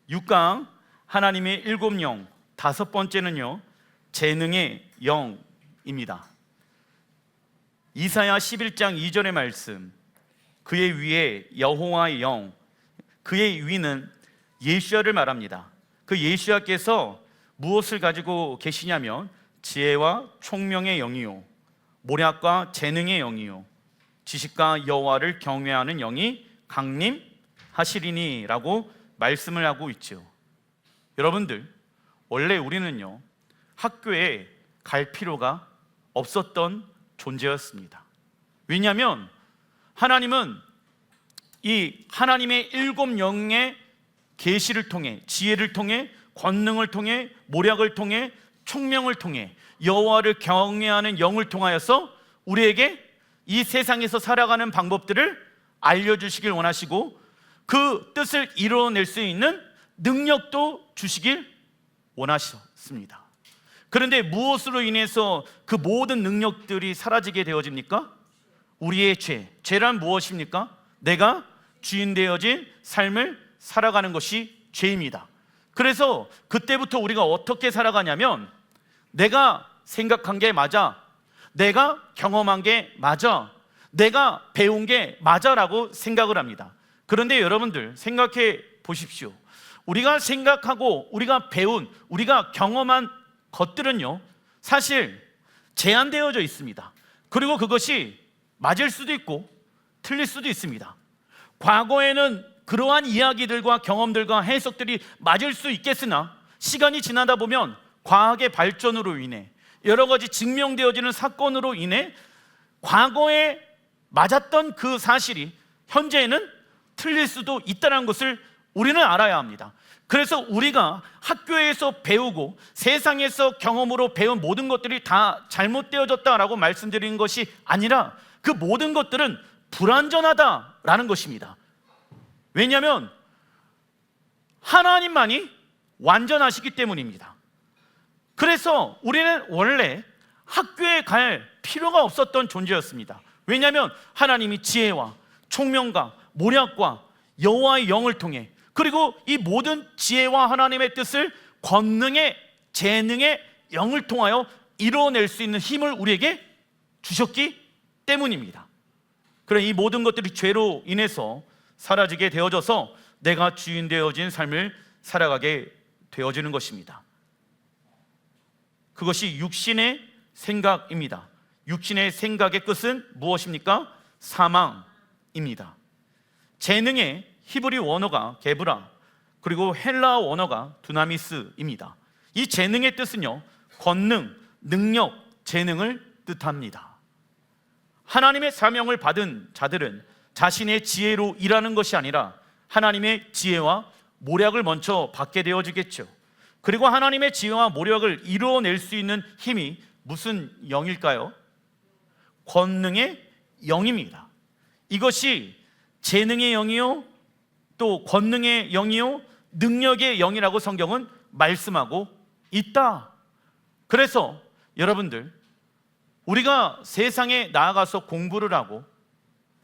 6강 하나님의 일곱 영, 다섯 번째는요 재능의 영입니다. 이사야 11장 2절의 말씀, 그의 위에 여호와의 영, 그의 위는 예수야를 말합니다. 그 예수야께서 무엇을 가지고 계시냐면 지혜와 총명의 영이요 모략과 재능의 영이요 지식과 여호와를 경외하는 영이 강림하시리니 라고 말씀을 하고 있죠. 여러분들, 원래 우리는요 학교에 갈 필요가 없었던 존재였습니다. 왜냐하면 하나님은 이 하나님의 일곱 영의 계시를 통해, 지혜를 통해, 권능을 통해, 모략을 통해, 총명을 통해, 여호와를 경외하는 영을 통하여서 우리에게 이 세상에서 살아가는 방법들을 알려주시길 원하시고 그 뜻을 이루어낼 수 있는 능력도 주시길 원하셨습니다. 그런데 무엇으로 인해서 그 모든 능력들이 사라지게 되어집니까? 우리의 죄란 무엇입니까? 내가 주인 되어진 삶을 살아가는 것이 죄입니다. 그래서 그때부터 우리가 어떻게 살아가냐면 내가 생각한 게 맞아, 내가 경험한 게 맞아, 내가 배운 게 맞아라고 생각을 합니다. 그런데 여러분들 생각해 보십시오. 우리가 생각하고 우리가 배운, 우리가 경험한 것들은요 사실 제한되어져 있습니다. 그리고 그것이 맞을 수도 있고 틀릴 수도 있습니다. 과거에는 그러한 이야기들과 경험들과 해석들이 맞을 수 있겠으나 시간이 지나다 보면 과학의 발전으로 인해 여러 가지 증명되어지는 사건으로 인해 과거에 맞았던 그 사실이 현재에는 틀릴 수도 있다는 것을 우리는 알아야 합니다. 그래서 우리가 학교에서 배우고 세상에서 경험으로 배운 모든 것들이 다 잘못되어졌다라고 말씀드리는 것이 아니라 그 모든 것들은 불완전하다라는 것입니다. 왜냐하면 하나님만이 완전하시기 때문입니다. 그래서 우리는 원래 학교에 갈 필요가 없었던 존재였습니다. 왜냐하면 하나님이 지혜와 총명과 모략과 여호와의 영을 통해, 그리고 이 모든 지혜와 하나님의 뜻을 권능의 재능의 영을 통하여 이루어낼 수 있는 힘을 우리에게 주셨기 때문입니다. 그래 이 모든 것들이 죄로 인해서 사라지게 되어져서 내가 주인 되어진 삶을 살아가게 되어지는 것입니다. 그것이 육신의 생각입니다. 육신의 생각의 끝은 무엇입니까? 사망입니다. 재능의 히브리 원어가 게브라, 그리고 헬라어 원어가 두나미스입니다. 이 재능의 뜻은요 권능, 능력, 재능을 뜻합니다. 하나님의 사명을 받은 자들은 자신의 지혜로 일하는 것이 아니라 하나님의 지혜와 모략을 먼저 받게 되어지겠죠. 그리고 하나님의 지혜와 모략을 이루어낼 수 있는 힘이 무슨 영일까요? 권능의 영입니다. 이것이 재능의 영이요 또 권능의 영이요 능력의 영이라고 성경은 말씀하고 있다. 그래서 여러분들, 우리가 세상에 나아가서 공부를 하고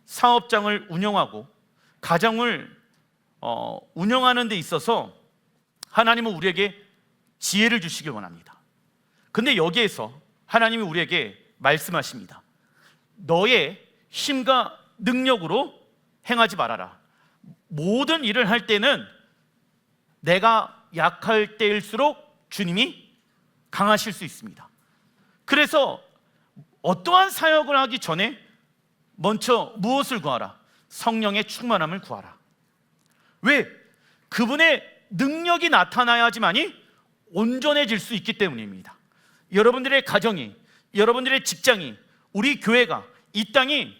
사업장을 운영하고 가정을 운영하는 데 있어서 하나님은 우리에게 지혜를 주시길 원합니다. 근데 여기에서 하나님이 우리에게 말씀하십니다. 너의 힘과 능력으로 행하지 말아라. 모든 일을 할 때는 내가 약할 때일수록 주님이 강하실 수 있습니다. 그래서 어떠한 사역을 하기 전에 먼저 무엇을 구하라? 성령의 충만함을 구하라. 왜? 그분의 능력이 나타나야지만이 온전해질 수 있기 때문입니다. 여러분들의 가정이, 여러분들의 직장이, 우리 교회가, 이 땅이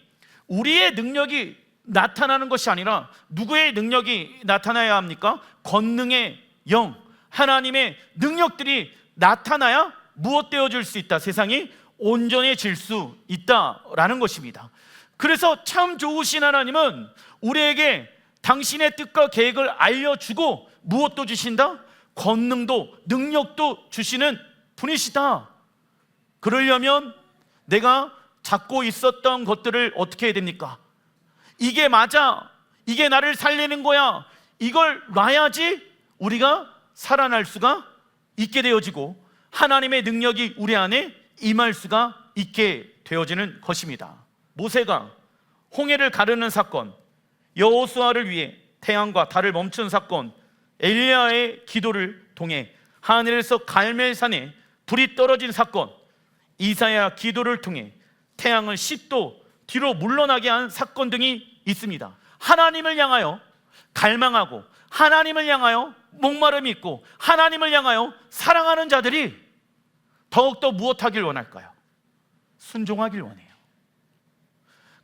우리의 능력이 나타나는 것이 아니라 누구의 능력이 나타나야 합니까? 권능의 영, 하나님의 능력들이 나타나야 무엇 되어질 수 있다? 세상이 온전해질 수 있다라는 것입니다. 그래서 참 좋으신 하나님은 우리에게 당신의 뜻과 계획을 알려주고 무엇도 주신다? 권능도 능력도 주시는 분이시다. 그러려면 내가 잡고 있었던 것들을 어떻게 해야 됩니까? 이게 맞아, 이게 나를 살리는 거야, 이걸 놔야지 우리가 살아날 수가 있게 되어지고 하나님의 능력이 우리 안에 임할 수가 있게 되어지는 것입니다. 모세가 홍해를 가르는 사건, 여호수아를 위해 태양과 달을 멈춘 사건, 엘리야의 기도를 통해 하늘에서 갈멜산에 불이 떨어진 사건, 이사야 기도를 통해 태양을 10도 뒤로 물러나게 한 사건 등이 있습니다. 하나님을 향하여 갈망하고 하나님을 향하여 목마름이 있고 하나님을 향하여 사랑하는 자들이 더욱더 무엇하길 원할까요? 순종하길 원해요.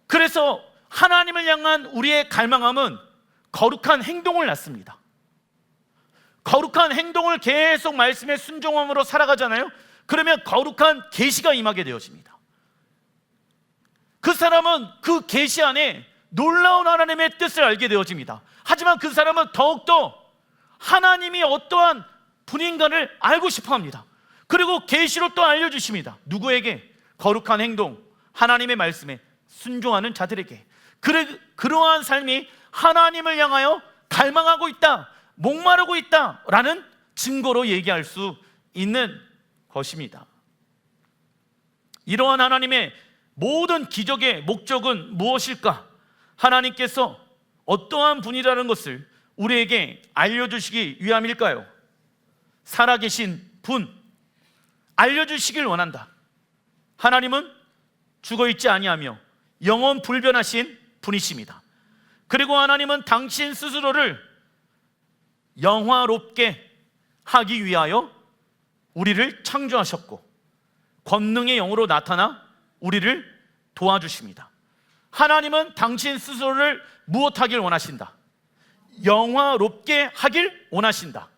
그래서 하나님을 향한 우리의 갈망함은 거룩한 행동을 낳습니다. 거룩한 행동을 계속 말씀의 순종함으로 살아가잖아요. 그러면 거룩한 계시가 임하게 되어집니다. 그 사람은 그 계시 안에 놀라운 하나님의 뜻을 알게 되어집니다. 하지만 그 사람은 더욱더 하나님이 어떠한 분인가를 알고 싶어합니다. 그리고 계시로 또 알려주십니다. 누구에게? 거룩한 행동, 하나님의 말씀에 순종하는 자들에게. 그러한 삶이 하나님을 향하여 갈망하고 있다, 목마르고 있다라는 증거로 얘기할 수 있는 것입니다. 이러한 하나님의 모든 기적의 목적은 무엇일까? 하나님께서 어떠한 분이라는 것을 우리에게 알려주시기 위함일까요? 살아계신 분, 알려주시길 원한다. 하나님은 죽어있지 아니하며 영원 불변하신 분이십니다. 그리고 하나님은 당신 스스로를 영화롭게 하기 위하여 우리를 창조하셨고 권능의 영으로 나타나 우리를 도와주십니다. 하나님은 당신 스스로를 무엇하길 원하신다? 영화롭게 하길 원하신다.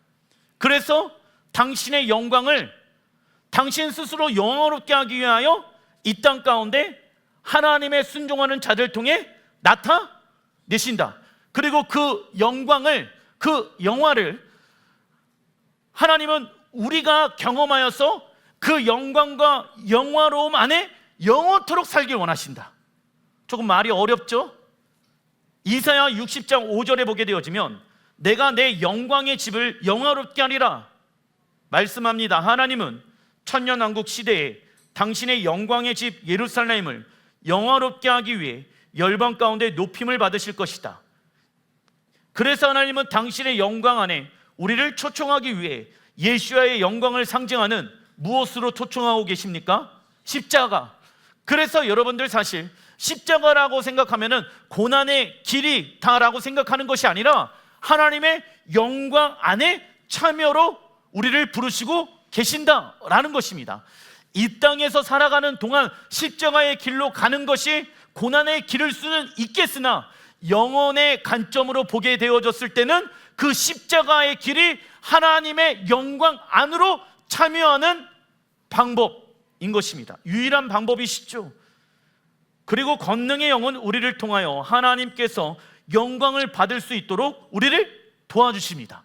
그래서 당신의 영광을 당신 스스로 영화롭게 하기 위하여 이 땅 가운데 하나님의 순종하는 자들 통해 나타내신다. 그리고 그 영광을, 그 영화를 하나님은 우리가 경험하여서 그 영광과 영화로움 안에 영원토록 살길 원하신다. 조금 말이 어렵죠? 이사야 60장 5절에 보게 되어지면 내가 내 영광의 집을 영화롭게 하리라 말씀합니다. 하나님은 천년왕국 시대에 당신의 영광의 집 예루살렘을 영화롭게 하기 위해 열방 가운데 높임을 받으실 것이다. 그래서 하나님은 당신의 영광 안에 우리를 초청하기 위해 예수와의 영광을 상징하는 무엇으로 초청하고 계십니까? 십자가. 그래서 여러분들 사실 십자가라고 생각하면은 고난의 길이 다라고 생각하는 것이 아니라 하나님의 영광 안에 참여로 우리를 부르시고 계신다라는 것입니다. 이 땅에서 살아가는 동안 십자가의 길로 가는 것이 고난의 길일 수는 있겠으나 영혼의 관점으로 보게 되어졌을 때는 그 십자가의 길이 하나님의 영광 안으로 참여하는 방법인 것입니다. 유일한 방법이시죠. 그리고 권능의 영은 우리를 통하여 하나님께서 영광을 받을 수 있도록 우리를 도와주십니다.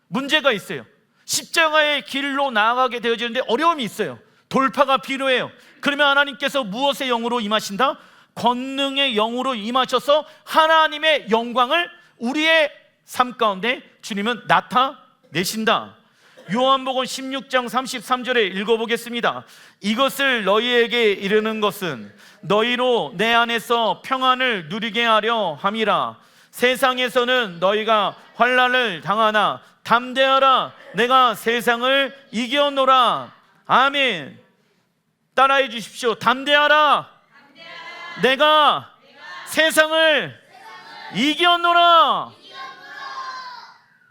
문제가 있어요. 십자가의 길로 나아가게 되어지는데 어려움이 있어요. 돌파가 필요해요. 그러면 하나님께서 무엇의 영으로 임하신다? 권능의 영으로 임하셔서 하나님의 영광을 우리의 삶 가운데 주님은 나타내신다. 요한복음 16장 33절에 읽어보겠습니다. 이것을 너희에게 이르는 것은 너희로 내 안에서 평안을 누리게 하려 함이라. 세상에서는 너희가 환난을 당하나 담대하라. 내가 세상을 이겨노라. 아멘. 따라해 주십시오. 담대하라. 내가 세상을 이겨노라.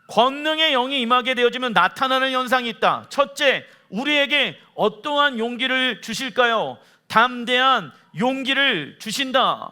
권능의 영이 임하게 되어지면 나타나는 현상이 있다. 첫째, 우리에게 어떠한 용기를 주실까요? 담대한 용기를 주신다.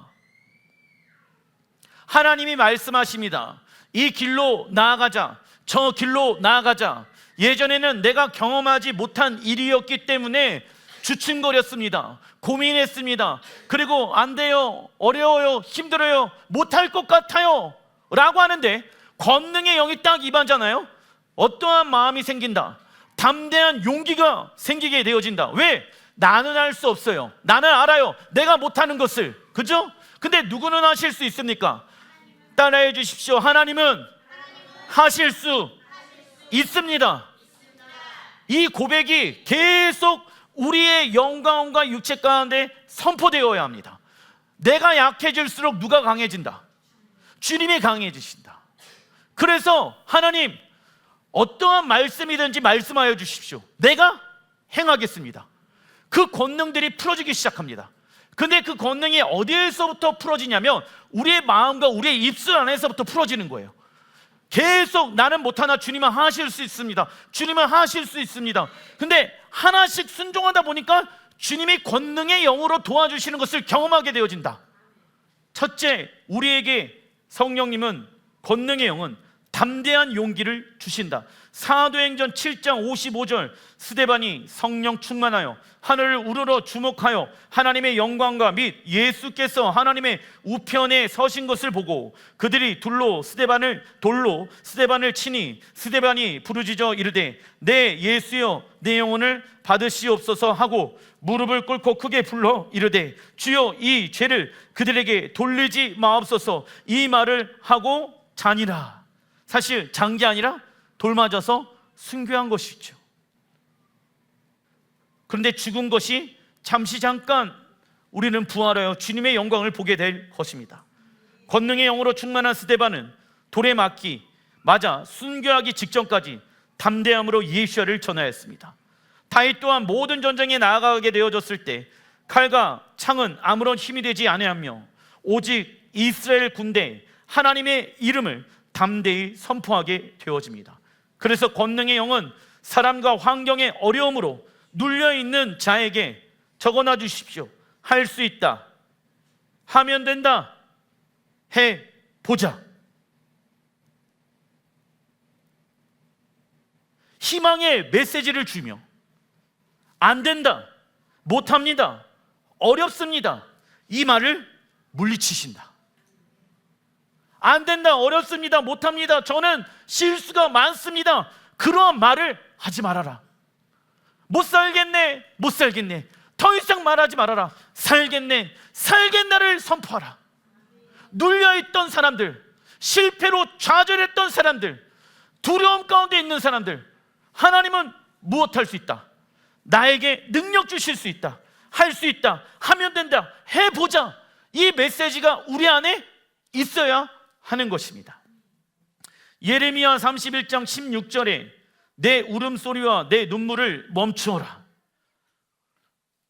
하나님이 말씀하십니다. 이 길로 나아가자, 저 길로 나아가자. 예전에는 내가 경험하지 못한 일이었기 때문에 주춤거렸습니다. 고민했습니다. 그리고 안 돼요, 어려워요, 힘들어요, 못할 것 같아요 라고 하는데 권능의 영이 딱 임하잖아요. 어떠한 마음이 생긴다? 담대한 용기가 생기게 되어진다. 왜? 나는 할 수 없어요. 나는 알아요, 내가 못하는 것을. 그죠? 근데 누구는 하실 수 있습니까? 따라해 주십시오. 하나님은 하실 수 있습니다. 이 고백이 계속 우리의 영광과 육체 가운데 선포되어야 합니다. 내가 약해질수록 누가 강해진다? 주님이 강해지신다. 그래서 하나님, 어떠한 말씀이든지 말씀하여 주십시오. 내가 행하겠습니다. 그 권능들이 풀어지기 시작합니다. 근데 그 권능이 어디에서부터 풀어지냐면 우리의 마음과 우리의 입술 안에서부터 풀어지는 거예요. 계속 나는 못하나 주님은 하실 수 있습니다. 주님은 하실 수 있습니다. 근데 하나씩 순종하다 보니까 주님이 권능의 영으로 도와주시는 것을 경험하게 되어진다. 첫째, 우리에게 성령님은, 권능의 영은 담대한 용기를 주신다. 사도행전 7장 55절, 스데반이 성령 충만하여 하늘을 우러러 주목하여 하나님의 영광과 및 예수께서 하나님의 우편에 서신 것을 보고 그들이 돌로 스데반을 치니 스데반이 부르짖어 이르되 내 예수여 내 영혼을 받으시옵소서 하고 무릎을 꿇고 크게 불러 이르되 주여 이 죄를 그들에게 돌리지 마옵소서, 이 말을 하고 자니라. 사실 잔 게 아니라 돌 맞아서 순교한 것이죠. 그런데 죽은 것이 잠시 잠깐 우리는 부활하여 주님의 영광을 보게 될 것입니다. 권능의 영으로 충만한 스데반은 돌에 맞아 순교하기 직전까지 담대함으로 예수를 전하였습니다. 다윗 또한 모든 전쟁에 나아가게 되어졌을 때 칼과 창은 아무런 힘이 되지 아니하며 오직 이스라엘 군대에 하나님의 이름을 담대히 선포하게 되어집니다. 그래서 권능의 영은 사람과 환경의 어려움으로 눌려있는 자에게 적어놔 주십시오. 할 수 있다, 하면 된다, 해보자. 희망의 메시지를 주며 안 된다, 못합니다, 어렵습니다, 이 말을 물리치신다. 안 된다, 어렵습니다, 못합니다, 저는 실수가 많습니다, 그러한 말을 하지 말아라. 못 살겠네, 더 이상 말하지 말아라. 살겠나를 선포하라. 눌려있던 사람들, 실패로 좌절했던 사람들, 두려움 가운데 있는 사람들, 하나님은 무엇할 수 있다, 나에게 능력 주실 수 있다, 할 수 있다, 하면 된다, 해보자. 이 메시지가 우리 안에 있어야 하는 것입니다. 예레미야 31장 16절에 내 울음소리와 내 눈물을 멈추어라.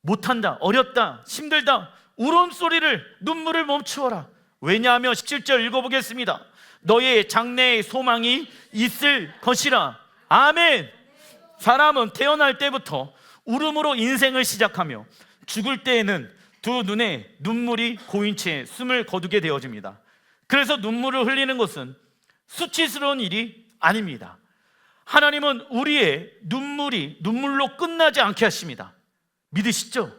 못한다, 어렵다, 힘들다, 울음소리를, 눈물을 멈추어라. 왜냐하면 17절 읽어보겠습니다. 너의 장래의 소망이 있을 것이라. 아멘. 사람은 태어날 때부터 울음으로 인생을 시작하며 죽을 때에는 두 눈에 눈물이 고인 채 숨을 거두게 되어집니다. 그래서 눈물을 흘리는 것은 수치스러운 일이 아닙니다. 하나님은 우리의 눈물이 눈물로 끝나지 않게 하십니다. 믿으시죠?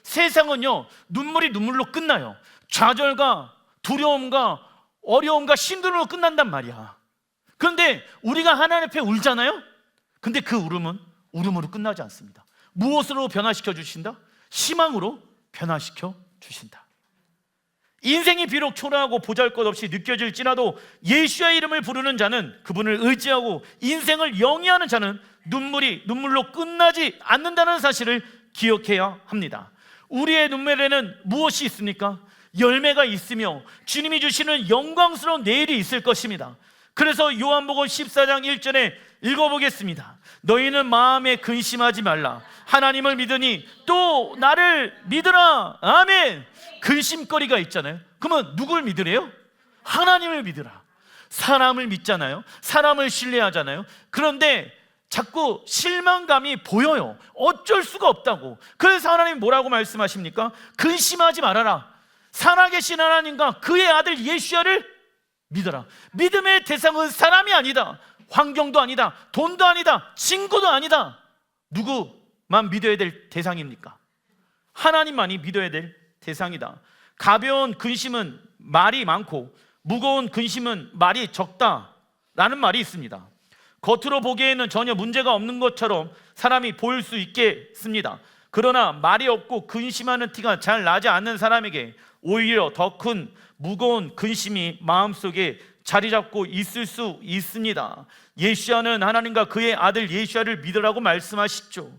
세상은요, 눈물이 눈물로 끝나요. 좌절과 두려움과 어려움과 힘듦으로 끝난단 말이야. 그런데 우리가 하나님 앞에 울잖아요. 근데 그 울음은 울음으로 끝나지 않습니다. 무엇으로 변화시켜 주신다? 희망으로 변화시켜 주신다. 인생이 비록 초라하고 보잘것없이 느껴질지라도 예수의 이름을 부르는 자는, 그분을 의지하고 인생을 영위하는 자는 눈물이 눈물로 끝나지 않는다는 사실을 기억해야 합니다. 우리의 눈물에는 무엇이 있습니까? 열매가 있으며 주님이 주시는 영광스러운 내일이 있을 것입니다. 그래서 요한복음 14장 1절에 읽어보겠습니다. 너희는 마음에 근심하지 말라. 하나님을 믿으니 또 나를 믿으라. 아멘. 근심거리가 있잖아요. 그러면 누굴 믿으래요? 하나님을 믿으라. 사람을 믿잖아요. 사람을 신뢰하잖아요. 그런데 자꾸 실망감이 보여요. 어쩔 수가 없다고. 그래서 하나님 뭐라고 말씀하십니까? 근심하지 말아라. 살아계신 하나님과 그의 아들 예수야를 믿어라. 믿음의 대상은 사람이 아니다, 환경도 아니다, 돈도 아니다, 친구도 아니다. 누구만 믿어야 될 대상입니까? 하나님만이 믿어야 될 대상이다. 가벼운 근심은 말이 많고 무거운 근심은 말이 적다라는 말이 있습니다. 겉으로 보기에는 전혀 문제가 없는 것처럼 사람이 보일 수 있겠습니다. 그러나 말이 없고 근심하는 티가 잘 나지 않는 사람에게 오히려 더 큰 무거운 근심이 마음속에 자리 잡고 있을 수 있습니다. 예수야는 하나님과 그의 아들 예수야를 믿으라고 말씀하시죠.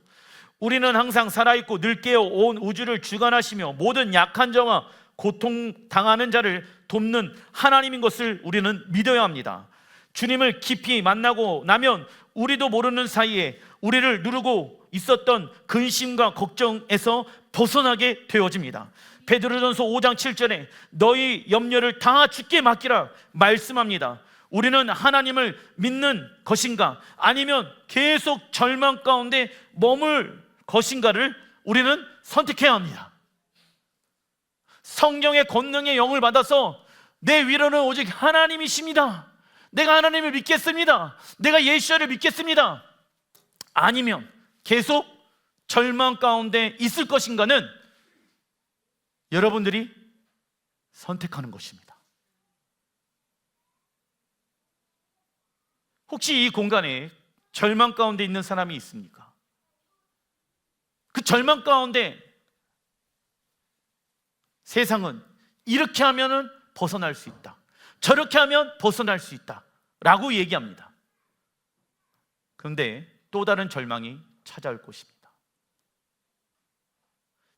우리는 항상 살아있고 늘 깨어 온 우주를 주관하시며 모든 약한 자와 고통당하는 자를 돕는 하나님인 것을 우리는 믿어야 합니다. 주님을 깊이 만나고 나면 우리도 모르는 사이에 우리를 누르고 있었던 근심과 걱정에서 벗어나게 되어집니다. 베드로전서 5장 7절에 너희 염려를 다 주께 맡기라 말씀합니다. 우리는 하나님을 믿는 것인가 아니면 계속 절망 가운데 머물 것인가를 우리는 선택해야 합니다. 성령의 권능의 영을 받아서 내 위로는 오직 하나님이십니다. 내가 하나님을 믿겠습니다. 내가 예수를 믿겠습니다. 아니면 계속 절망 가운데 있을 것인가는 여러분들이 선택하는 것입니다. 혹시 이 공간에 절망 가운데 있는 사람이 있습니까? 그 절망 가운데 세상은 이렇게 하면은 벗어날 수 있다, 저렇게 하면 벗어날 수 있다 라고 얘기합니다. 그런데 또 다른 절망이 찾아올 것입니다.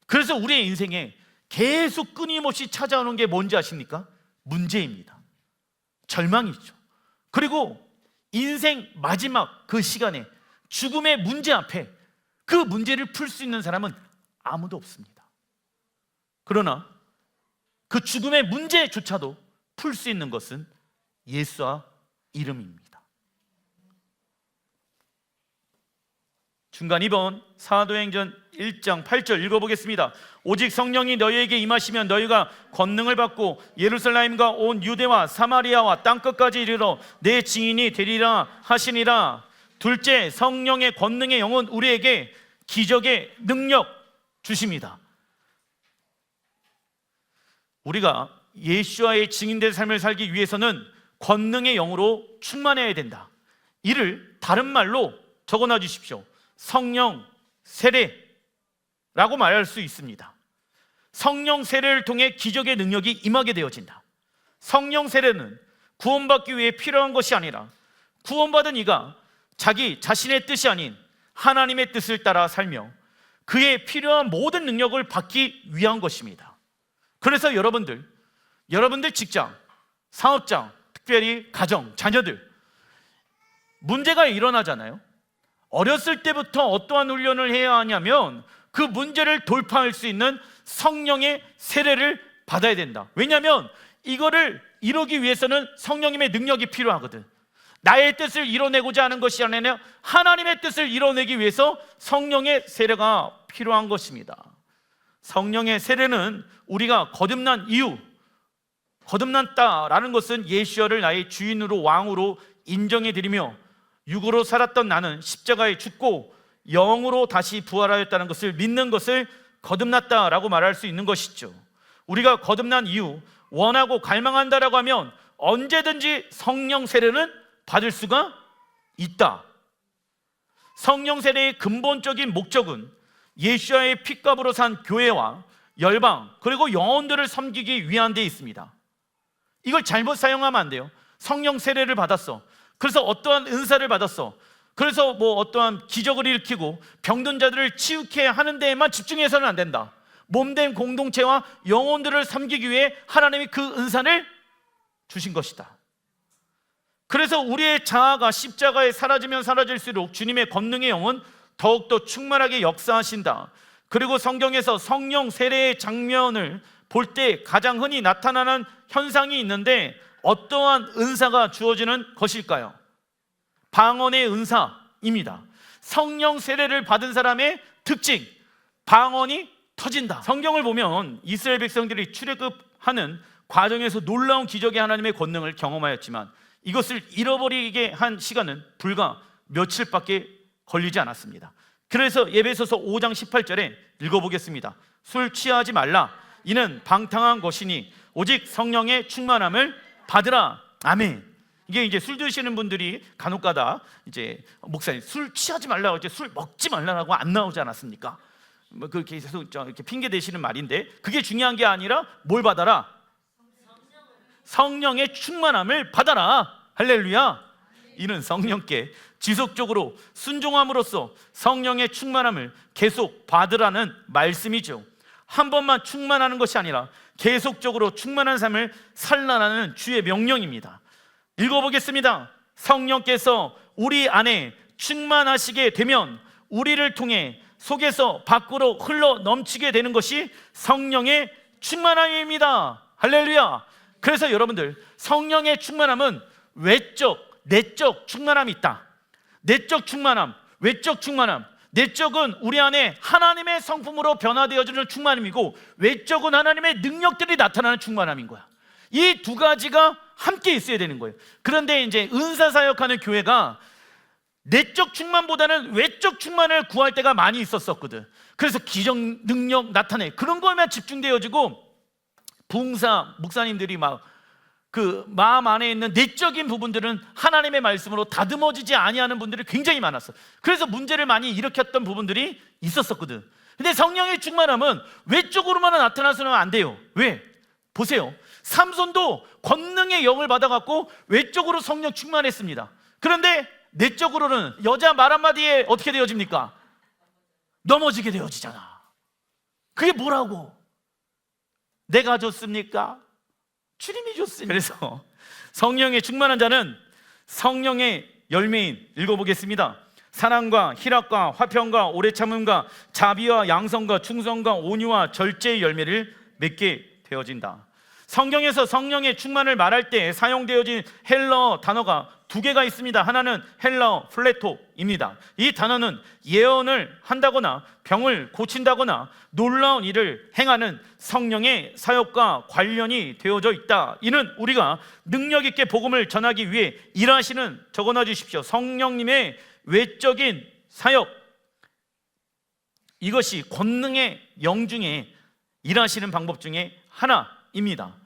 그래서 우리의 인생에 계속 끊임없이 찾아오는 게 뭔지 아십니까? 문제입니다. 절망이죠. 그리고 인생 마지막 그 시간에 죽음의 문제 앞에 그 문제를 풀 수 있는 사람은 아무도 없습니다. 그러나 그 죽음의 문제조차도 풀 수 있는 것은 예수와 이름입니다. 중간 2번 사도행전 1장 8절 읽어보겠습니다. 오직 성령이 너희에게 임하시면 너희가 권능을 받고 예루살렘과 온 유대와 사마리아와 땅끝까지 이르러 내 증인이 되리라 하시니라. 둘째, 성령의 권능의 영은 우리에게 기적의 능력 주십니다. 우리가 예수와의 증인된 삶을 살기 위해서는 권능의 영으로 충만해야 된다. 이를 다른 말로 적어놔 주십시오. 성령 세례라고 말할 수 있습니다. 성령 세례를 통해 기적의 능력이 임하게 되어진다. 성령 세례는 구원받기 위해 필요한 것이 아니라 구원받은 이가 자기 자신의 뜻이 아닌 하나님의 뜻을 따라 살며 그의 필요한 모든 능력을 받기 위한 것입니다. 그래서 여러분들 직장, 사업장, 특별히 가정, 자녀들 문제가 일어나잖아요. 어렸을 때부터 어떠한 훈련을 해야 하냐면 그 문제를 돌파할 수 있는 성령의 세례를 받아야 된다. 왜냐하면 이거를 이루기 위해서는 성령님의 능력이 필요하거든. 나의 뜻을 이뤄내고자 하는 것이 아니라 하나님의 뜻을 이뤄내기 위해서 성령의 세례가 필요한 것입니다. 성령의 세례는 우리가 거듭난 이유, 거듭났다라는 것은 예수를 나의 주인으로 왕으로 인정해드리며 육으로 살았던 나는 십자가에 죽고 영으로 다시 부활하였다는 것을 믿는 것을 거듭났다라고 말할 수 있는 것이죠. 우리가 거듭난 이유, 원하고 갈망한다라고 하면 언제든지 성령 세례는 받을 수가 있다. 성령 세례의 근본적인 목적은 예수와의 핏값으로 산 교회와 열방 그리고 영혼들을 섬기기 위한 데 있습니다. 이걸 잘못 사용하면 안 돼요. 성령 세례를 받았어. 그래서 어떠한 은사를 받았어. 그래서 어떠한 기적을 일으키고 병든 자들을 치유케 하는 데에만 집중해서는 안 된다. 몸된 공동체와 영혼들을 섬기기 위해 하나님이 그 은사를 주신 것이다. 그래서 우리의 자아가 십자가에 사라지면 사라질수록 주님의 권능의 영은 더욱더 충만하게 역사하신다. 그리고 성경에서 성령 세례의 장면을 볼 때 가장 흔히 나타나는 현상이 있는데 어떠한 은사가 주어지는 것일까요? 방언의 은사입니다. 성령 세례를 받은 사람의 특징, 방언이 터진다. 성경을 보면 이스라엘 백성들이 출애굽하는 과정에서 놀라운 기적의 하나님의 권능을 경험하였지만 이것을 잃어버리게 한 시간은 불과 며칠밖에 걸리지 않았습니다. 그래서 에베소서 5장 18절에 읽어보겠습니다. 술 취하지 말라. 이는 방탕한 것이니 오직 성령의 충만함을 받으라. 아멘. 이게 이제 술 드시는 분들이 간혹가다 이제 목사님 술 취하지 말라고 이제 술 먹지 말라고 안 나오지 않았습니까? 그렇게 계속 이렇게 핑계 대시는 말인데 그게 중요한 게 아니라 뭘 받아라? 성령의 충만함을 받아라. 할렐루야. 이는 성령께 지속적으로 순종함으로써 성령의 충만함을 계속 받으라는 말씀이죠. 한 번만 충만하는 것이 아니라 계속적으로 충만한 삶을 살라는 주의 명령입니다. 읽어보겠습니다. 성령께서 우리 안에 충만하시게 되면 우리를 통해 속에서 밖으로 흘러 넘치게 되는 것이 성령의 충만함입니다. 할렐루야. 그래서 여러분들, 성령의 충만함은 외적, 내적 충만함이 있다. 내적 충만함, 외적 충만함. 내적은 우리 안에 하나님의 성품으로 변화되어지는 충만함이고, 외적은 하나님의 능력들이 나타나는 충만함인 거야. 이 두 가지가 함께 있어야 되는 거예요. 그런데 이제 은사 사역하는 교회가 내적 충만보다는 외적 충만을 구할 때가 많이 있었거든. 그래서 기정 능력 나타내 그런 거에만 집중되어지고, 부흥사 목사님들이 막 그 마음 안에 있는 내적인 부분들은 하나님의 말씀으로 다듬어지지 아니하는 분들이 굉장히 많았어. 그래서 문제를 많이 일으켰던 부분들이 있었거든. 근데 성령의 충만함은 외적으로만 나타나서는 안 돼요. 왜? 보세요. 삼손도 권능의 영을 받아갖고 외적으로 성령 충만했습니다. 그런데 내적으로는 여자 말 한마디에 어떻게 되어집니까? 넘어지게 되어지잖아. 그게 뭐라고? 내가 줬습니까? 주님이 줬습니다. 그래서 성령의 충만한 자는 성령의 열매인, 읽어보겠습니다. 사랑과 희락과 화평과 오래 참음과 자비와 양성과 충성과 온유와 절제의 열매를 맺게 되어진다. 성경에서 성령의 충만을 말할 때 사용되어진 헬라어 단어가 두 개가 있습니다. 하나는 헬라어 플레토입니다. 이 단어는 예언을 한다거나 병을 고친다거나 놀라운 일을 행하는 성령의 사역과 관련이 되어져 있다. 이는 우리가 능력 있게 복음을 전하기 위해 일하시는, 적어놔 주십시오, 성령님의 외적인 사역, 이것이 권능의 영 중에 일하시는 방법 중에 하나입니다.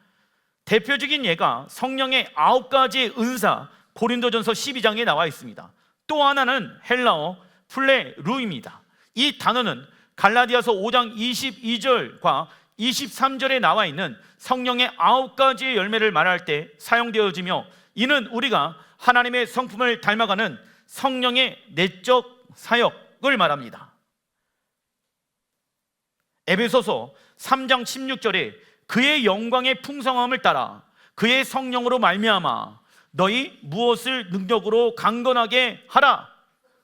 대표적인 예가 성령의 9가지의 은사, 고린도전서 12장에 나와 있습니다. 또 하나는 헬라어 플레루입니다. 이 단어는 갈라디아서 5장 22절과 23절에 나와 있는 성령의 9가지의 열매를 말할 때 사용되어지며, 이는 우리가 하나님의 성품을 닮아가는 성령의 내적 사역을 말합니다. 에베소서 3장 16절에 그의 영광의 풍성함을 따라 그의 성령으로 말미암아 너희 무엇을 능력으로 강건하게 하라.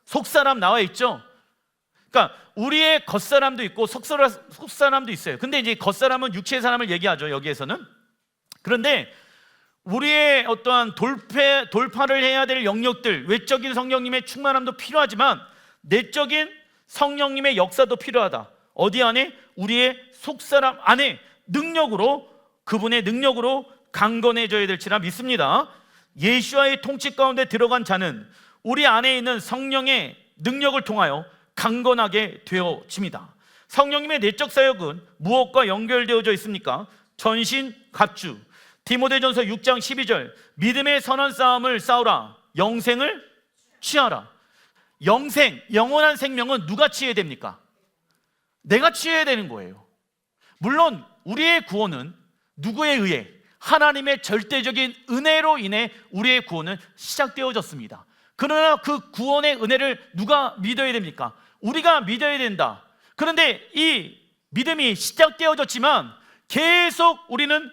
속사람 나와 있죠. 그러니까 우리의 겉사람도 있고 속사람도 있어요. 근데 이제 겉사람은 육체의 사람을 얘기하죠, 여기에서는. 그런데 우리의 어떠한 돌파를 해야 될 영역들, 외적인 성령님의 충만함도 필요하지만 내적인 성령님의 역사도 필요하다. 어디 안에? 우리의 속사람 안에 능력으로, 그분의 능력으로 강건해져야 될지라 믿습니다. 예수와의 통치 가운데 들어간 자는 우리 안에 있는 성령의 능력을 통하여 강건하게 되어집니다. 성령님의 내적 사역은 무엇과 연결되어져 있습니까? 전신갑주. 디모데전서 6장 12절, 믿음의 선한 싸움을 싸우라, 영생을 취하라. 영생, 영원한 생명은 누가 취해야 됩니까? 내가 취해야 되는 거예요. 물론 우리의 구원은 누구에 의해? 하나님의 절대적인 은혜로 인해 우리의 구원은 시작되어졌습니다. 그러나 그 구원의 은혜를 누가 믿어야 됩니까? 우리가 믿어야 된다. 그런데 이 믿음이 시작되어졌지만 계속 우리는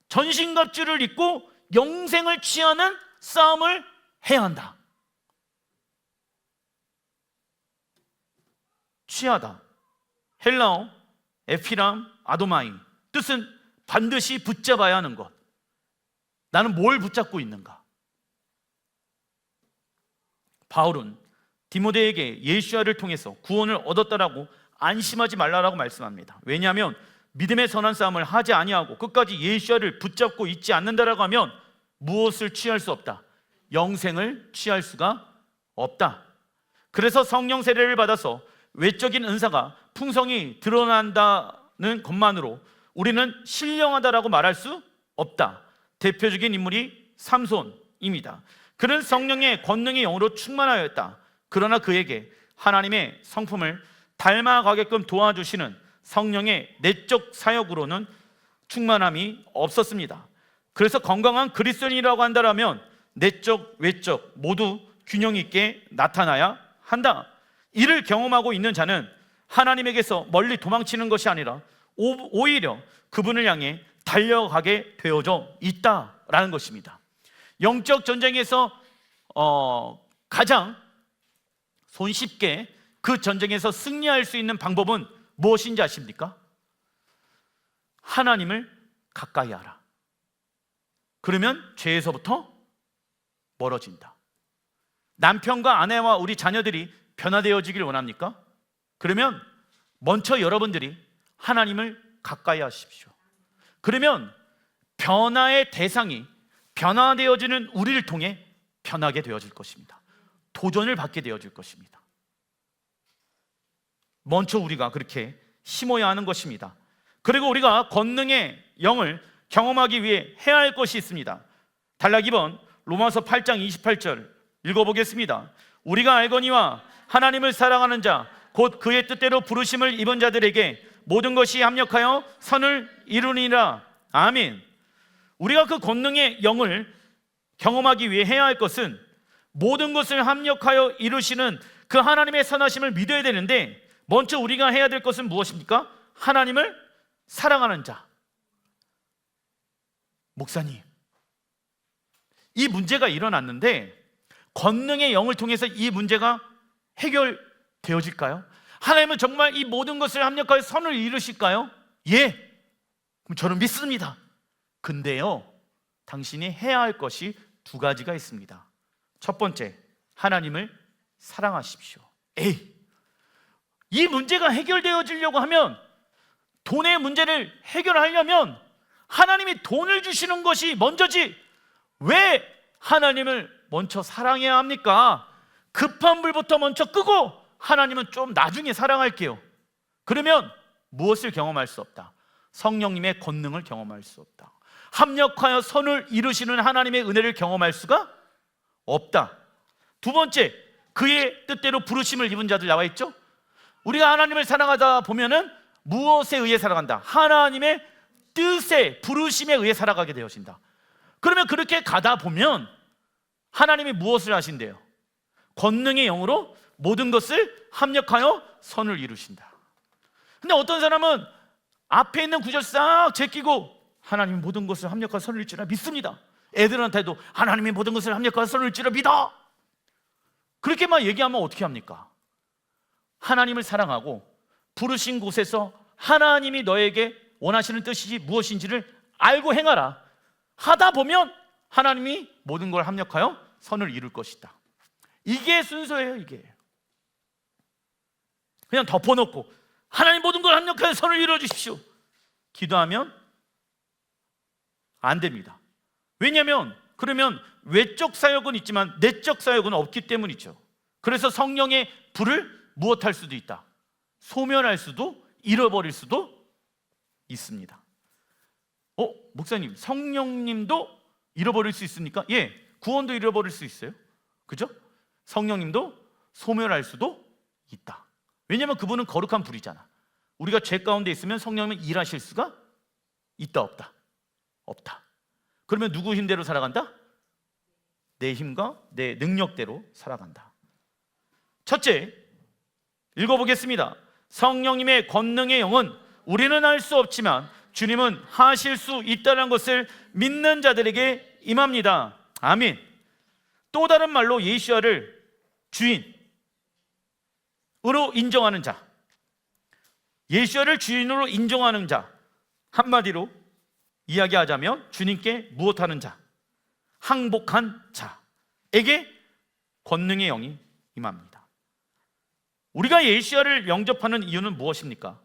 전신갑주를 입고 영생을 취하는 싸움을 해야 한다. 취하다. 헬라어 에피람 아도마이, 뜻은 반드시 붙잡아야 하는 것. 나는 뭘 붙잡고 있는가? 바울은 디모데에게 예수와를 통해서 구원을 얻었다라고 안심하지 말라라고 말씀합니다. 왜냐하면 믿음의 선한 싸움을 하지 아니하고 끝까지 예수와를 붙잡고 있지 않는다라고 하면 무엇을 취할 수 없다? 영생을 취할 수가 없다. 그래서 성령 세례를 받아서 외적인 은사가 풍성히 드러난다는 것만으로 우리는 신령하다라고 말할 수 없다. 대표적인 인물이 삼손입니다. 그는 성령의 권능의 영으로 충만하였다. 그러나 그에게 하나님의 성품을 닮아가게끔 도와주시는 성령의 내적 사역으로는 충만함이 없었습니다. 그래서 건강한 그리스도인이라고 한다면 내적, 외적 모두 균형 있게 나타나야 한다. 이를 경험하고 있는 자는 하나님에게서 멀리 도망치는 것이 아니라 오히려 그분을 향해 달려가게 되어져 있다라는 것입니다. 영적 전쟁에서 가장 손쉽게 그 전쟁에서 승리할 수 있는 방법은 무엇인지 아십니까? 하나님을 가까이 하라. 그러면 죄에서부터 멀어진다. 남편과 아내와 우리 자녀들이 변화되어지길 원합니까? 그러면 먼저 여러분들이 하나님을 가까이 하십시오. 그러면 변화의 대상이 변화되어지는 우리를 통해 변하게 되어질 것입니다. 도전을 받게 되어질 것입니다. 먼저 우리가 그렇게 심어야 하는 것입니다. 그리고 우리가 권능의 영을 경험하기 위해 해야 할 것이 있습니다. 단락 2번 로마서 8장 28절 읽어보겠습니다. 우리가 알거니와 하나님을 사랑하는 자 곧 그의 뜻대로 부르심을 입은 자들에게 모든 것이 합력하여 선을 이루니라. 아멘. 우리가 그 권능의 영을 경험하기 위해 해야 할 것은 모든 것을 합력하여 이루시는 그 하나님의 선하심을 믿어야 되는데, 먼저 우리가 해야 될 것은 무엇입니까? 하나님을 사랑하는 자. 목사님, 이 문제가 일어났는데 권능의 영을 통해서 이 문제가 해결되어질까요? 하나님은 정말 이 모든 것을 합력하여 선을 이루실까요? 예, 그럼 저는 믿습니다. 근데요, 당신이 해야 할 것이 두 가지가 있습니다. 첫 번째, 하나님을 사랑하십시오. 이 문제가 해결되어지려고 하면, 돈의 문제를 해결하려면 하나님이 돈을 주시는 것이 먼저지 왜 하나님을 먼저 사랑해야 합니까? 급한 불부터 먼저 끄고 하나님은 좀 나중에 사랑할게요. 그러면 무엇을 경험할 수 없다? 성령님의 권능을 경험할 수 없다. 합력하여 선을 이루시는 하나님의 은혜를 경험할 수가 없다. 두 번째, 그의 뜻대로 부르심을 입은 자들 나와 있죠? 우리가 하나님을 사랑하다 보면은 무엇에 의해 살아간다? 하나님의 뜻에, 부르심에 의해 살아가게 되어진다. 그러면 그렇게 가다 보면 하나님이 무엇을 하신대요? 권능의 영으로 모든 것을 합력하여 선을 이루신다. 근데 어떤 사람은 앞에 있는 구절 싹 제끼고 하나님이 모든 것을 합력하여 선을 이룰지라 믿습니다. 애들한테도 하나님이 모든 것을 합력하여 선을 이룰지라 믿어. 그렇게만 얘기하면 어떻게 합니까? 하나님을 사랑하고 부르신 곳에서 하나님이 너에게 원하시는 뜻이 무엇인지를 알고 행하라. 하다 보면 하나님이 모든 걸 합력하여 선을 이룰 것이다. 이게 순서예요. 이게 그냥 덮어놓고 하나님 모든 걸 합력하여 선을 이루어 주십시오 기도하면 안 됩니다. 왜냐하면 그러면 외적 사역은 있지만 내적 사역은 없기 때문이죠. 그래서 성령의 불을 무엇할 수도 있다? 소멸할 수도, 잃어버릴 수도 있습니다. 목사님, 성령님도 잃어버릴 수 있습니까? 예, 구원도 잃어버릴 수 있어요. 그죠? 성령님도 소멸할 수도 있다. 왜냐하면 그분은 거룩한 불이잖아. 우리가 죄 가운데 있으면 성령님은 일하실 수가 있다, 없다? 없다. 그러면 누구 힘대로 살아간다? 내 힘과 내 능력대로 살아간다. 첫째, 읽어보겠습니다. 성령님의 권능의 영은 우리는 알 수 없지만 주님은 하실 수 있다는 것을 믿는 자들에게 임합니다. 아멘. 또 다른 말로 예수야를 주인으로 인정하는 자, 예수야를 주인으로 인정하는 자, 한마디로 이야기하자면 주님께 무엇하는 자, 항복한 자에게 권능의 영이 임합니다. 우리가 예수야를 영접하는 이유는 무엇입니까?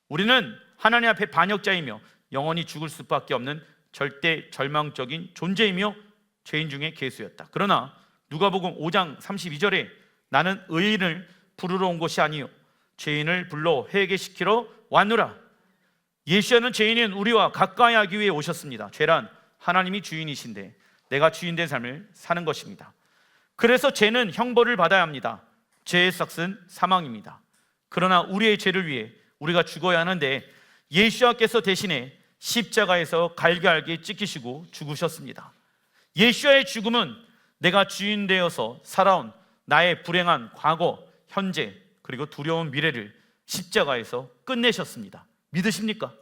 우리는 하나님 앞에 반역자이며 영원히 죽을 수밖에 없는 절대 절망적인 존재이며 죄인 중에 괴수였다. 그러나 누가복음 5장 32절에 나는 의인을 부르러 온 것이 아니요 죄인을 불러 회개시키러 왔노라. 예수야는 죄인인 우리와 가까이 하기 위해 오셨습니다. 죄란 하나님이 주인이신데 내가 주인된 삶을 사는 것입니다. 그래서 죄는 형벌을 받아야 합니다. 죄의 삭은 사망입니다. 그러나 우리의 죄를 위해 우리가 죽어야 하는데 예수야께서 대신에 십자가에서 갈갈게 찢기시고 죽으셨습니다. 예수와의 죽음은 내가 주인 되어서 살아온 나의 불행한 과거, 현재, 그리고 두려운 미래를 십자가에서 끝내셨습니다. 믿으십니까?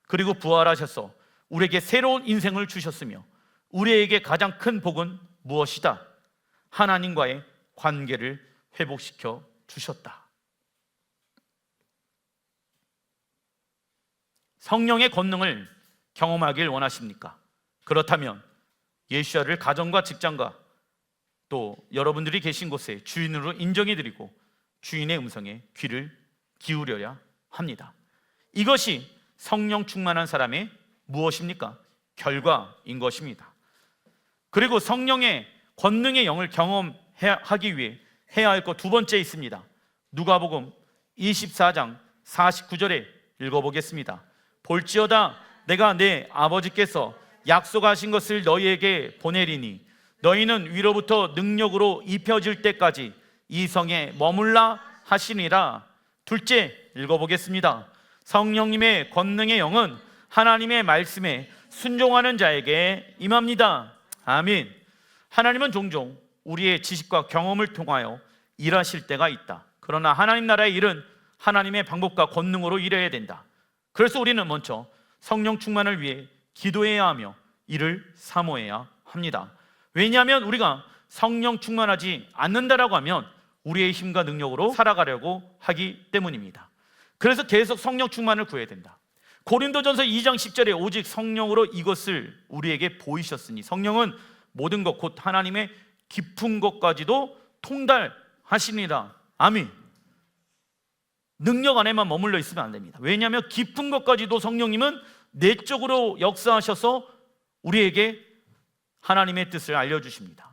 그리고 부활하셔서 우리에게 새로운 인생을 주셨으며 우리에게 가장 큰 복은 무엇이다? 하나님과의 관계를 회복시켜 주셨다. 성령의 권능을 경험하길 원하십니까? 그렇다면 예수야를 가정과 직장과 또 여러분들이 계신 곳에 주인으로 인정해드리고 주인의 음성에 귀를 기울여야 합니다. 이것이 성령 충만한 사람의 무엇입니까? 결과인 것입니다. 그리고 성령의 권능의 영을 경험하기 위해 해야 할 것 두 번째 있습니다. 누가복음 24장 49절에 읽어보겠습니다. 볼지어다 내가 내 아버지께서 약속하신 것을 너희에게 보내리니 너희는 위로부터 능력으로 입혀질 때까지 이 성에 머물라 하시니라. 둘째 읽어보겠습니다. 성령님의 권능의 영은 하나님의 말씀에 순종하는 자에게 임합니다. 아멘. 하나님은 종종 우리의 지식과 경험을 통하여 일하실 때가 있다. 그러나 하나님 나라의 일은 하나님의 방법과 권능으로 일해야 된다. 그래서 우리는 먼저 성령 충만을 위해 기도해야 하며 이를 사모해야 합니다. 왜냐하면 우리가 성령 충만하지 않는다라고 하면 우리의 힘과 능력으로 살아가려고 하기 때문입니다. 그래서 계속 성령 충만을 구해야 된다. 고린도전서 2장 10절에 오직 성령으로 이것을 우리에게 보이셨으니 성령은 모든 것 곧 하나님의 깊은 것까지도 통달하시니라. 아멘. 능력 안에만 머물러 있으면 안 됩니다. 왜냐하면 깊은 것까지도 성령님은 내적으로 역사하셔서 우리에게 하나님의 뜻을 알려주십니다.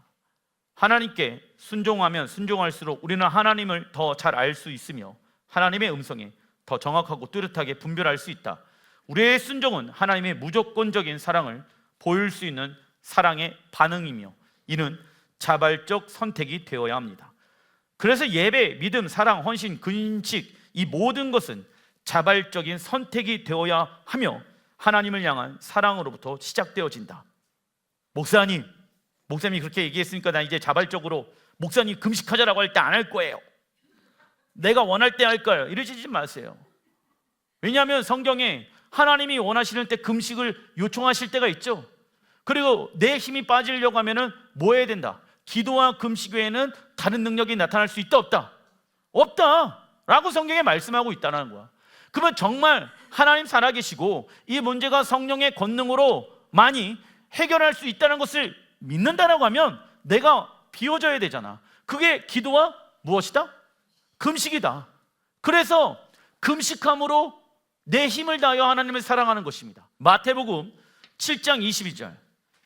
하나님께 순종하면 순종할수록 우리는 하나님을 더 잘 알 수 있으며 하나님의 음성에 더 정확하고 뚜렷하게 분별할 수 있다. 우리의 순종은 하나님의 무조건적인 사랑을 보일 수 있는 사랑의 반응이며 이는 자발적 선택이 되어야 합니다. 그래서 예배, 믿음, 사랑, 헌신, 근식 이 모든 것은 자발적인 선택이 되어야 하며 하나님을 향한 사랑으로부터 시작되어진다. 목사님이 그렇게 얘기했으니까 나 이제 자발적으로 목사님 금식하자라고 할 때 안 할 거예요. 내가 원할 때 할 거예요. 이러지 마세요. 왜냐하면 성경에 하나님이 원하시는 때 금식을 요청하실 때가 있죠. 그리고 내 힘이 빠지려고 하면은 뭐 해야 된다? 기도와 금식 외에는 다른 능력이 나타날 수 있다 없다? 없다 라고 성경에 말씀하고 있다는 거야. 그러면 정말 하나님 살아계시고 이 문제가 성령의 권능으로 많이 해결할 수 있다는 것을 믿는다라고 하면 내가 비워져야 되잖아. 그게 기도와 무엇이다? 금식이다. 그래서 금식함으로 내 힘을 다하여 하나님을 사랑하는 것입니다. 마태복음 7장 22절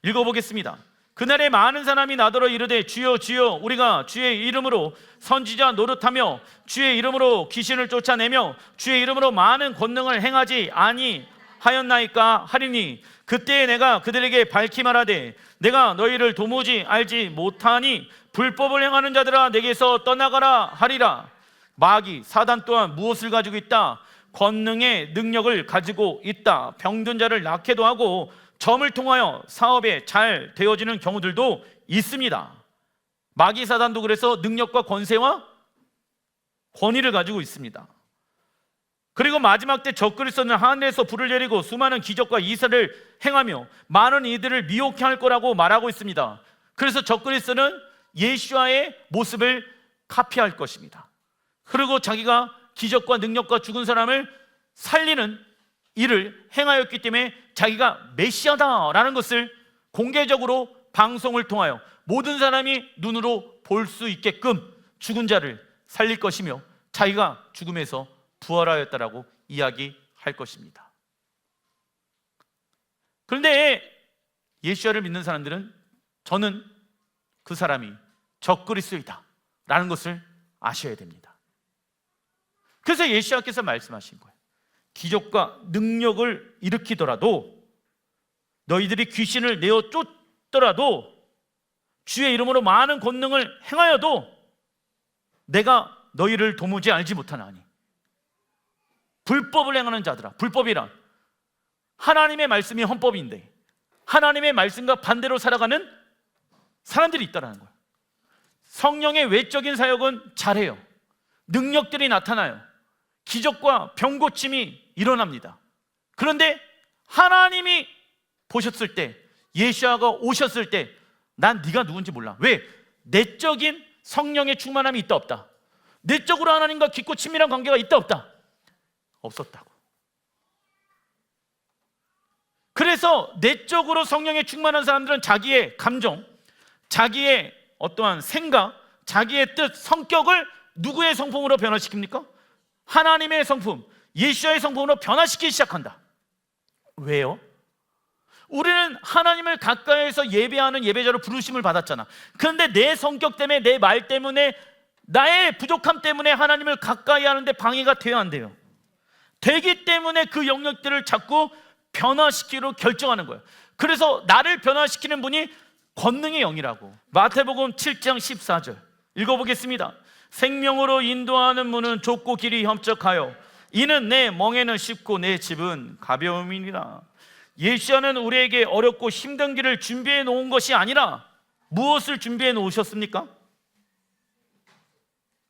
읽어보겠습니다. 그날에 많은 사람이 나더러 이르되 주여 주여 우리가 주의 이름으로 선지자 노릇하며 주의 이름으로 귀신을 쫓아내며 주의 이름으로 많은 권능을 행하지 아니하였나이까 하리니 그때에 내가 그들에게 밝히 말하되 내가 너희를 도무지 알지 못하니 불법을 행하는 자들아 내게서 떠나가라 하리라. 마귀 사단 또한 무엇을 가지고 있다? 권능의 능력을 가지고 있다. 병든 자를 낫게도 하고 점을 통하여 사업에 잘 되어지는 경우들도 있습니다. 마귀 사단도 그래서 능력과 권세와 권위를 가지고 있습니다. 그리고 마지막 때 적그리스도는 하늘에서 불을 내리고 수많은 기적과 이사를 행하며 많은 이들을 미혹해 할 거라고 말하고 있습니다. 그래서 적그리스도는 예수와의 모습을 카피할 것입니다. 그리고 자기가 기적과 능력과 죽은 사람을 살리는 일을 행하였기 때문에 자기가 메시아다라는 것을 공개적으로 방송을 통하여 모든 사람이 눈으로 볼 수 있게끔 죽은 자를 살릴 것이며 자기가 죽음에서 부활하였다라고 이야기할 것입니다. 그런데 예수를 믿는 사람들은 저는 그 사람이 적그리스도이다 라는 것을 아셔야 됩니다. 그래서 예수께서 말씀하신 거예요. 기적과 능력을 일으키더라도 너희들이 귀신을 내어 쫓더라도 주의 이름으로 많은 권능을 행하여도 내가 너희를 도무지 알지 못하나니 불법을 행하는 자들아. 불법이란 하나님의 말씀이 헌법인데 하나님의 말씀과 반대로 살아가는 사람들이 있다는 거예요. 성령의 외적인 사역은 잘해요. 능력들이 나타나요. 기적과 병고침이 일어납니다. 그런데 하나님이 보셨을 때, 예수아가 오셨을 때 난 네가 누군지 몰라. 왜? 내적인 성령의 충만함이 있다 없다? 내적으로 하나님과 깊고 친밀한 관계가 있다 없다? 없었다고. 그래서 내적으로 성령에 충만한 사람들은 자기의 감정, 자기의 어떠한 생각, 자기의 뜻, 성격을 누구의 성품으로 변화시킵니까? 하나님의 성품, 예수의 성품으로 변화시키기 시작한다. 왜요? 우리는 하나님을 가까이에서 예배하는 예배자로 부르심을 받았잖아. 그런데 내 성격 때문에, 내 말 때문에, 나의 부족함 때문에 하나님을 가까이 하는데 방해가 돼야 안 돼요. 되기 때문에 그 영역들을 자꾸 변화시키기로 결정하는 거예요. 그래서 나를 변화시키는 분이 권능의 영이라고. 마태복음 7장 14절 읽어보겠습니다. 생명으로 인도하는 문은 좁고 길이 험적하여 이는 내 멍에는 쉽고 내 집은 가벼움이니라. 예수님은 우리에게 어렵고 힘든 길을 준비해 놓은 것이 아니라 무엇을 준비해 놓으셨습니까?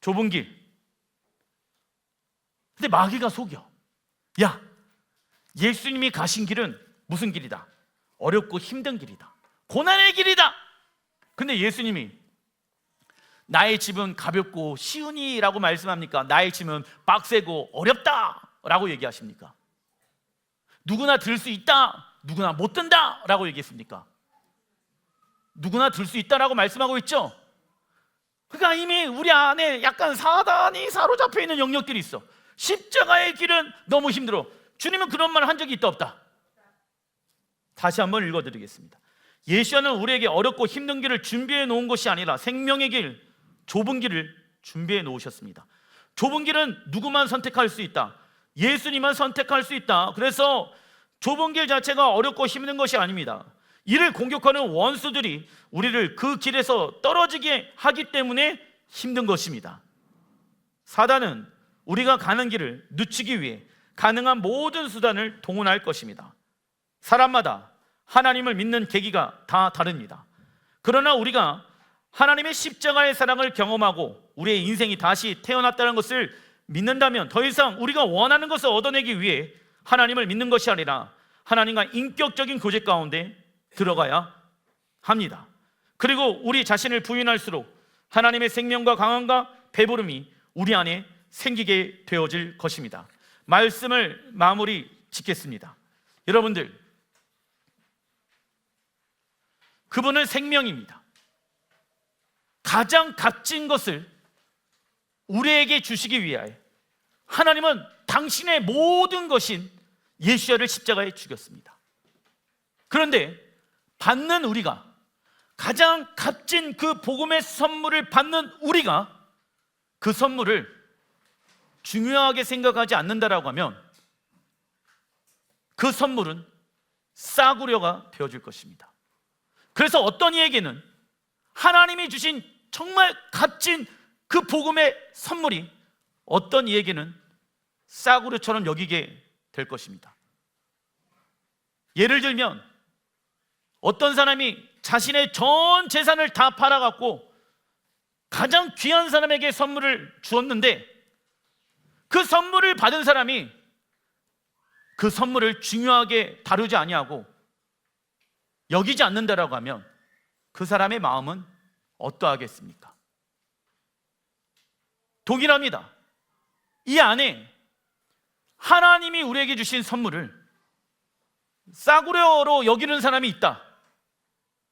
좁은 길. 근데 마귀가 속여. 야, 예수님이 가신 길은 무슨 길이다? 어렵고 힘든 길이다. 고난의 길이다. 근데 예수님이 나의 집은 가볍고 쉬우니라고 말씀합니까? 나의 짐은 빡세고 어렵다라고 얘기하십니까? 누구나 들 수 있다, 누구나 못 든다라고 얘기했습니까? 누구나 들 수 있다라고 말씀하고 있죠? 그러니까 이미 우리 안에 약간 사단이 사로잡혀 있는 영역들이 있어. 십자가의 길은 너무 힘들어. 주님은 그런 말 한 적이 있다 없다? 다시 한번 읽어드리겠습니다. 예수는 우리에게 어렵고 힘든 길을 준비해 놓은 것이 아니라 생명의 길, 좁은 길을 준비해 놓으셨습니다. 좁은 길은 누구만 선택할 수 있다. 예수님만 선택할 수 있다. 그래서 좁은 길 자체가 어렵고 힘든 것이 아닙니다. 이를 공격하는 원수들이 우리를 그 길에서 떨어지게 하기 때문에 힘든 것입니다. 사단은 우리가 가는 길을 늦추기 위해 가능한 모든 수단을 동원할 것입니다. 사람마다 하나님을 믿는 계기가 다 다릅니다. 그러나 우리가 하나님의 십자가의 사랑을 경험하고 우리의 인생이 다시 태어났다는 것을 믿는다면 더 이상 우리가 원하는 것을 얻어내기 위해 하나님을 믿는 것이 아니라 하나님과 인격적인 교제 가운데 들어가야 합니다. 그리고 우리 자신을 부인할수록 하나님의 생명과 강함과 배부름이 우리 안에 생기게 되어질 것입니다. 말씀을 마무리 짓겠습니다. 여러분들, 그분은 생명입니다. 가장 값진 것을 우리에게 주시기 위하여 하나님은 당신의 모든 것인 예수를 십자가에 죽였습니다. 그런데 받는 우리가, 가장 값진 그 복음의 선물을 받는 우리가 그 선물을 중요하게 생각하지 않는다라고 하면 그 선물은 싸구려가 되어질 것입니다. 그래서 어떤 이에게는 하나님이 주신 정말 값진 그 복음의 선물이 어떤 이에게는 싸구려처럼 여기게 될 것입니다. 예를 들면 어떤 사람이 자신의 전 재산을 다 팔아갖고 가장 귀한 사람에게 선물을 주었는데 그 선물을 받은 사람이 그 선물을 중요하게 다루지 아니하고 여기지 않는다라고 하면 그 사람의 마음은 어떠하겠습니까? 동일합니다. 이 안에 하나님이 우리에게 주신 선물을 싸구려로 여기는 사람이 있다.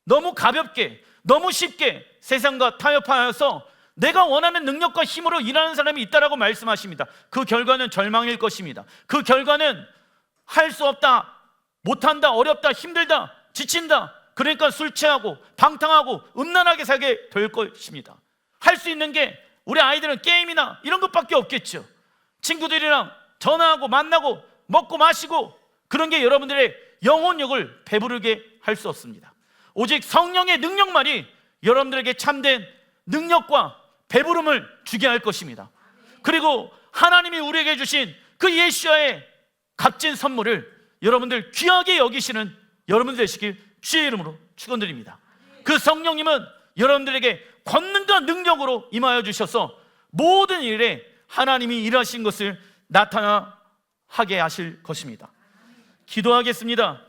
너무 가볍게, 너무 쉽게 세상과 타협하여서 내가 원하는 능력과 힘으로 일하는 사람이 있다라고 말씀하십니다. 그 결과는 절망일 것입니다. 그 결과는 할 수 없다, 못한다, 어렵다, 힘들다, 지친다. 그러니까 술 취하고 방탕하고 음란하게 살게 될 것입니다. 할 수 있는 게 우리 아이들은 게임이나 이런 것밖에 없겠죠. 친구들이랑 전화하고 만나고 먹고 마시고 그런 게 여러분들의 영혼력을 배부르게 할 수 없습니다. 오직 성령의 능력만이 여러분들에게 참된 능력과 배부름을 주게 할 것입니다. 그리고 하나님이 우리에게 주신 그 예수와의 값진 선물을 여러분들 귀하게 여기시는 여러분들 되시길 주의 이름으로 축원드립니다. 그 성령님은 여러분들에게 권능과 능력으로 임하여 주셔서 모든 일에 하나님이 일하신 것을 나타나게 하실 것입니다. 기도하겠습니다.